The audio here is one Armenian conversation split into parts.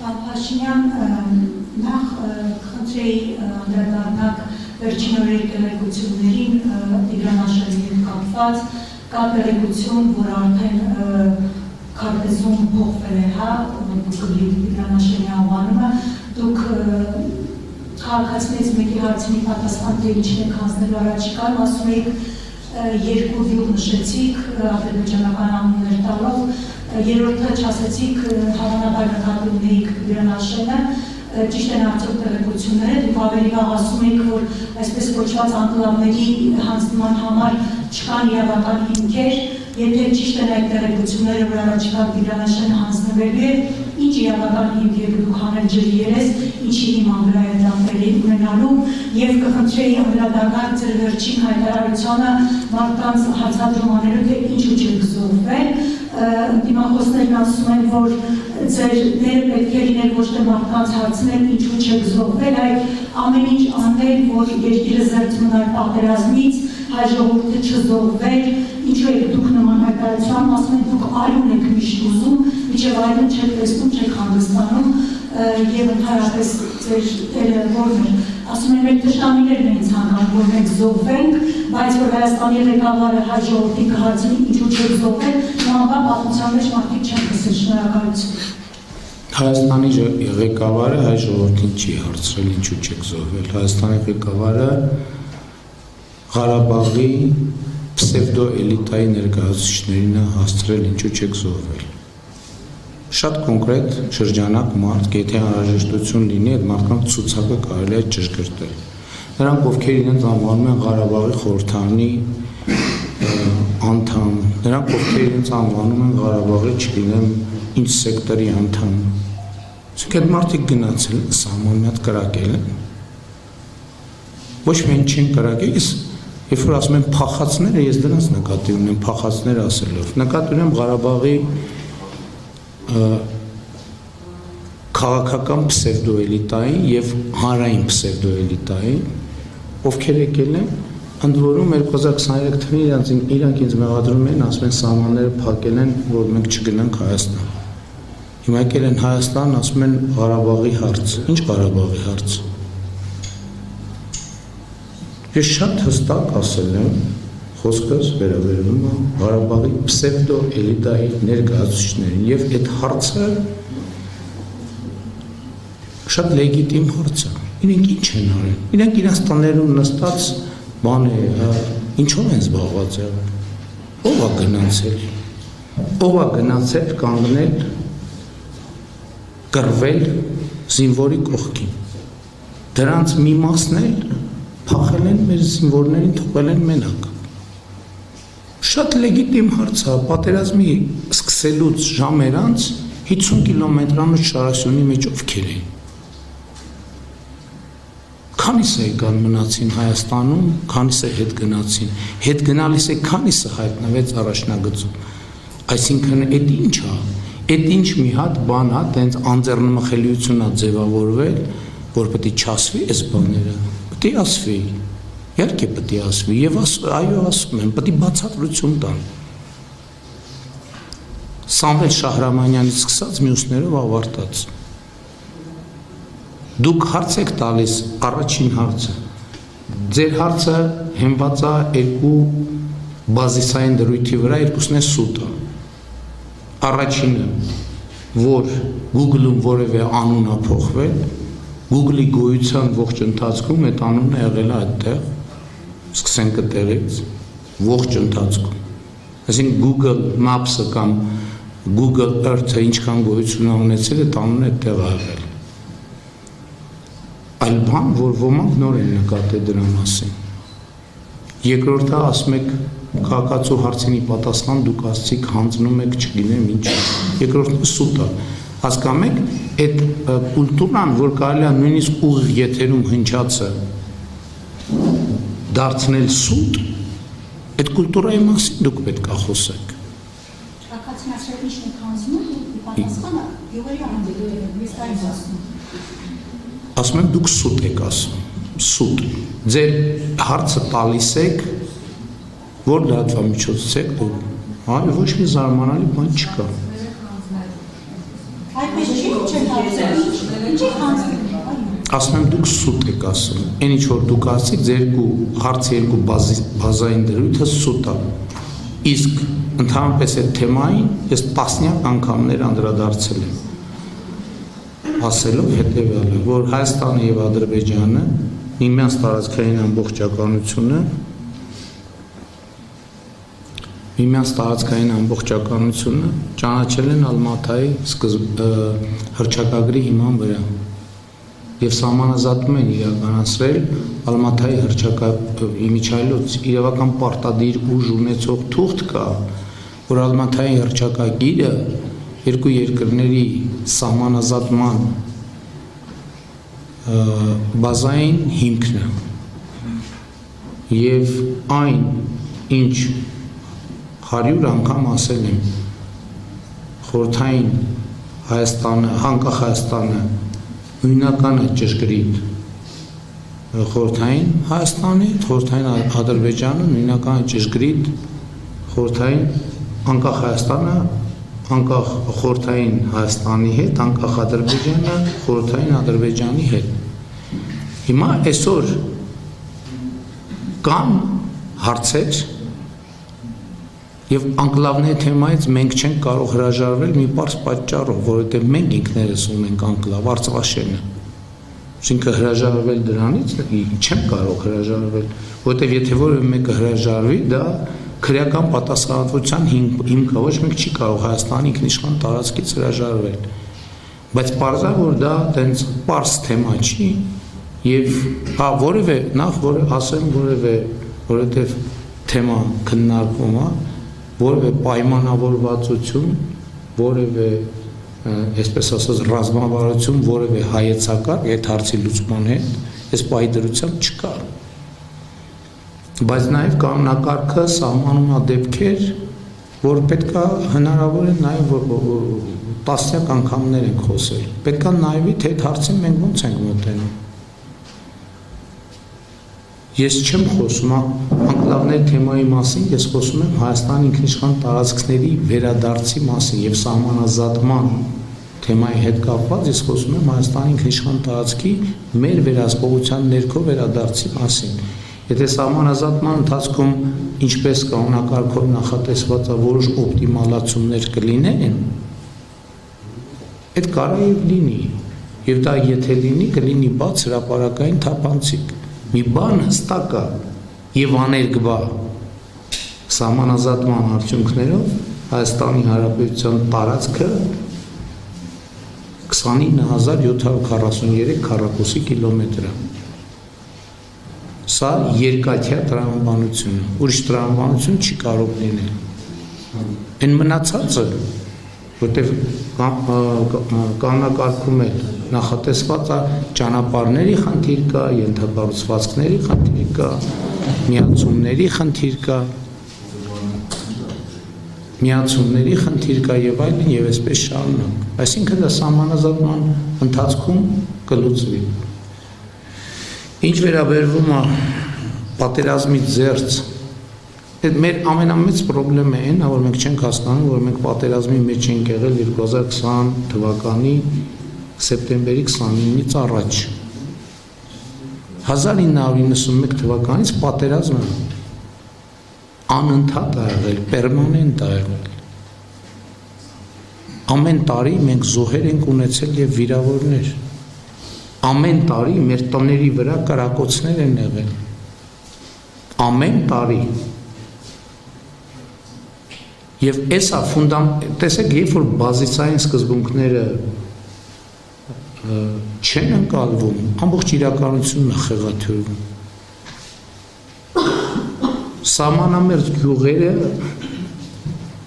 Փաշինյան նախ խնդրեի անդրադառնալ վերջին օրերի տեղեկություններին Տիգրան հետ կապված, կա տեղեկություն, որ արդեն քարտեզում փոխվել է, հա, Տիգրան անվանումը, դուք քաղաքացիներից մեկի հարցին պատասխան թե ինչն եք հանձնել առաջիկայում, ասում եք երկու վյուր նշեցիք, ադրբեջանական անուններ տալով, երրորդը չասեցիք հավանաբար նկատի ունեիք Տիգրան ճիշտ են արդյոք տեղեկությունները, դուք ավելի վաղ ասում եք, որ այսպես կոչված անկլավների հանձնման համար չկան իրավական հիմքեր, եթե ճիշտ են այդ տեղեկությունները, որ առաջիկա Տիգրան հանձնվելու է, ինչ իրավական հիմք եք դուք հանել ջրի երես, ինչի հիման վրա է դատելի ունենալու, եւ կխնդրեի անդրադառնալ ձեր վերջին հայտարարությանը մարդկանց հացադրում անելու, թե ինչու չեք զոհվել, դիմախոսներն ասում են, որ ձեր դերը պետք է լինել ոչ թե մարդկանց հարցնել, ինչու չեք զոհվել, այլ ամեն ինչ անել, որ երկիրը զերծ մնար պատերազմից, հայ ժողովուրդը չզոհվեր, ինչու եք դուք նման հայտարարության, ասում են դուք այլուն եք միշտ ուզում, մինչև այլուն չեք տեսնում, չեք հանգստանում եւ ընդհանրապես ձեր դերը որն էր, ասում են մեր թշնամիներն են ցանկանում, որ մենք զոհվենք, բայց որ Հայաստանի ղեկավարը հայ ժողովրդին կհարցնի ինչու չեք զոհվել, նմանաբար պատմության մեջ մարդիկ չեն խոսել, շնորհակալություն։ Հայաստանի ղեկավարը հայ ժողովրդին չի հարցրել ինչու չեք զոհվել, Հայաստանի ղեկավարը Ղարաբաղի պսևդո էլիտայի ներկայացուցիչներին է հասցրել ինչու չեք զոհվել։ Շատ կոնկրետ շրջանակ մարդ, եթե անհրաժեշտություն լինի, այդ մարդկանց ցուցակը կարելի է ճշգրտել։ Նրանք, ովքեր իրենց անվանում են Ղարաբաղի խորհրդարանի անդամ, նրանք, ովքեր իրենց անվանում են Ղարաբաղի, չգիտեմ, ինչ սեկտորի անդամ, ասենք այդ մարդիկ գնացել են սահման մի հատ կրակել են։ Ոչ միայն չեն կրակել, երբ որ ասում են փախածները, ես դրանց նկատի ունեմ, փախածներ ասելով, նկատի ունեմ Ղարաբաղի քաղաքական պսևդոէլիտային եւ հանրային պսևդոէլիտային, ովքեր եկել են, ընդ որում 2023 թվականին իրանք ինձ մեղադրում են, ասում են սահմանները փակել են, որ մենք չգնանք Հայաստան։ Հիմա եկել են Հայաստան, ասում են Ղարաբաղի հարց։ Ինչ Ղարաբաղի հարց։ Ես շատ հստակ ասել եմ, խոսքս վերաբերում է Ղարաբաղի պսևդո էլիտայի ներկայացուցիչներին եւ այդ հարցը շատ լեգիտիմ հարց է։ Իրենք ինչ են արել։ Իրենք իրենց տներում նստած բան է, ինչով են զբաղված եղել։ Ո՞վ է գնացել։ Ո՞վ է գնացել կանգնել կռվել զինվորի կողքին։ Դրանց մի մասն էլ փախել են մեր զինվորներին, թողել են մենակ։ Շատ լեգիտիմ հարց է, պատերազմի սկսելուց ժամեր անց 50 կիլոմետրանոց շարասյունի մեջ ովքեր էին։ Քանիսը եկան մնացին Հայաստանում, քանիսը հետ գնացին։ Հետ գնալիս է քանիսը հայտնվեց առաջնագծում։ Այսինքն այդ ինչ է։ Այդ ինչ մի հատ բան է, տենց անձեռնմխելիություն է ձևավորվել, որ պետք է չասվի այս բաները։ Պետք է ասվի։ Իհարկե պետք է ասվի եւ այո ասում եմ, պետք է բացատրություն տան։ Սամվել Շահրամանյանից սկսած մյուսներով ավարտած։ Դուք հարց եք տալիս, առաջին հարցը։ Ձեր հարցը հենված է երկու բազիսային դրույթի վրա, երկուսն է սուտը։ Առաջինը, որ Google-ում որևէ անուն է փոխվել, Google-ի գոյության ողջ ընթացքում այդ անունը եղել է այդտեղ, սկսենք այդտեղից, ողջ ընթացքում։ Այսինքն Google Maps-ը կամ Google Earth-ը ինչքան գոյություն է ունեցել, այդ անունը այդտեղ է եղել։ Այլ բան, որ ոմանք նոր են նկատել դրա մասին։ Երկրորդը ասում եք քաղաքացու հարցինի պատասխան դուք ասցիք հանձնում եք չգիտեմ ինչ։ Երկրորդը սուտ է։ Հասկանում եք, այդ կուլտուրան, որ կարելի է նույնիսկ ուղիղ եթերում հնչածը դարձնել սուտ, այդ կուլտուրայի մասին դուք պետք է խոսեք։ Քաղաքացին ասել ինչն եք հանձնում, պատասխանը յուղերի ամենը ես այս ասում։ Ասում եմ դուք սուտ եք ասում, սուտ։ Ձեր հարցը տալիս եք, որ լրատվամիջոցից եք դուք, այո ոչ մի զարմանալի բան չկա։ Այդպես չի չեն հարցել, Ինչի հանձնում։ Ասում եմ դուք սուտ եք ասում։ Այն ինչ որ դուք ասիք, ձեր հարցի երկու բազային դրույթը սուտ է։ Իսկ ընդհանրապես այդ թեմային ես տասնյակ անգամներ անդրադարձել եմ։ Ասելով հետևյալը, որ Հայաստանը եւ Ադրբեջանը միմյանց տարածքային ամբողջականությունը ճանաչել են Ալմաթայի հռչակագրի հիման վրա եւ սահմանազատում են իրականացրել Ալմաթայի հռչակագրի միջայլոց իրավական պարտադիր ուժ ունեցող թուղթ կա, որ Ալմաթայի հռչակագիրը երկու երկրների սահմանազատման բազային հիմքն է եւ այն ինչ 100 անգամ ասել եմ խորհրդային Հայաստանը, անկախ Հայաստանը նույնականը ճշգրիտ խորհրդային Հայաստանի, խորհրդային Ադրբեջանը նույնականը ճշգրիտ խորհրդային անկախ Հայաստանը, անկախ խորհրդային Հայաստանի հետ, անկախ Ադրբեջանը, խորհրդային Ադրբեջանի հետ։ Հիմա այսօր կան հարցեր եւ անկլավների թեմայից մենք չենք կարող հրաժարվել մի պարզ պատճառով, որովհետեւ մենք ինքներս ունենք անկլավ Արցախաշենը։ Այսինքն հրաժարվել դրանից չեմ կարող հրաժարվել, որովհետեւ եթե որևէ մեկը հրաժարվի, դա քրեական պատասխանատվության հիմք է, ոչ մեկ չի կարող Հայաստանի ինքնիշխան տարածքից հրաժարվել։ Բայց պարզ է, որ դա տենց պարզ թեմա չի եւ որևէ նախ որ ասեմ որովհետեւ թեմա քննարկվում է, որևէ պայմանավորվածություն, որևէ, այսպես ասած, ռազմավարություն, որևէ հայեցակարգ այդ հարցի լուծման հետ, այս պահի դրությամբ չկա։ Բայց նաև կանոնակարգը սահմանում է դեպքեր, որ պետք է հնարավոր է նաև տասնյակ անգամներ ենք խոսել։ Պետք է նայվի, թե այդ հարցին մենք ոնց ենք մոտենում։ Ես չեմ խոսում անկլավների թեմայի մասին, ես խոսում եմ Հայաստանի ինքնիշխան տարածքների վերադարձի մասին եւ սահմանազատման թեմայի հետ կապված, ես խոսում եմ Հայաստանի ինքնիշխան տարածքի մեր վերահսկողության ներքո վերադարձի մասին։ Եթե սահմանազատման ընթացքում ինչպես կանոնակարգով նախատեսված է որոշ օպտիմալացումներ կլինեն, այդ կարա եւ լինի։ Եվ դա եթե լինի, կլինի բաց հրապարակային թափանցիկ։ Մի բան հստակ է եւ աներկբա սահմանազատման արդյունքներով Հայաստանի Հանրապետության տարածքը 29743 քառակուսի կիլոմետր է։ Սա երկաթյա տրամաբանություն, ուրիշ տրամաբանություն չի կարող լինել։ Այն մնացածը, որտեղ կանոնակարգում է նախատեսված է ճանապարհների խնդիր կա, ենթակառուցվածքների խնդիր կա, միացումների խնդիր կա, եւ այլն եւ այսպես շարունակ։ Այսինքն դա սահմանազատման ընթացքում կլուծվի։ Ինչ վերաբերվում է պատերազմից զերծ, այդ մեր ամենամեծ խնդիրը այն է, որ մենք չենք հասկանում, որ մենք պատերազմի մեջ ենք եղել 2020 թվականի սեպտեմբերի 29-ից առաջ։ 1991 թվականից պատերազմը անընդհատ է եղել, պերմանենտ է եղել։ Ամեն տարի մենք զոհեր ենք ունեցել եւ վիրավորներ։ Ամեն տարի մեր տների վրա կրակոցներ են եղել։ Ամեն տարի։ Եվ էսա տեսեք, երբ որ բազիսային սկզբունքները չեն ընկալվում, ամբողջ իրականությունն է խեղաթյուրվում։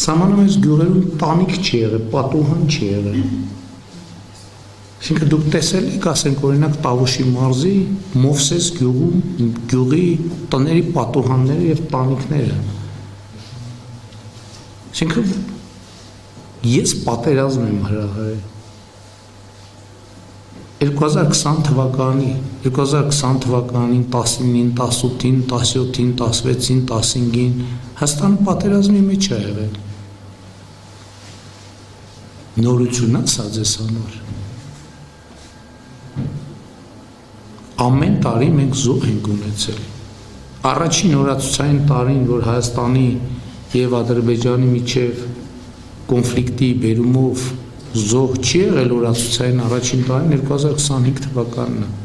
Սահմանամերձ գյուղերում տանիք չի եղել, պատուհան չի եղել։ Այսինքն դուք տեսել եք, ասենք օրինակ Տավուշի մարզի Մովսես գյուղի տների պատուհանները եւ տանիքները։ Այսինքն ես պատերազմ եմ հրահարել 2020 թվականին 19-ին, 18-ին, 17-ին, 16-ին, 15-ին Հայաստանը պատերազմի մեջ է եղել։ Նորությունն է սա ձեզ համար։ ամեն տարի մենք զոհ ենք ունեցել։ Առաջին օրացուցային տարին, որ Հայաստանի եւ Ադրբեջանի միջև կոնֆլիկտի բերումով զոհ չի եղել օրացուցային առաջին տարին 2025 թվականն է։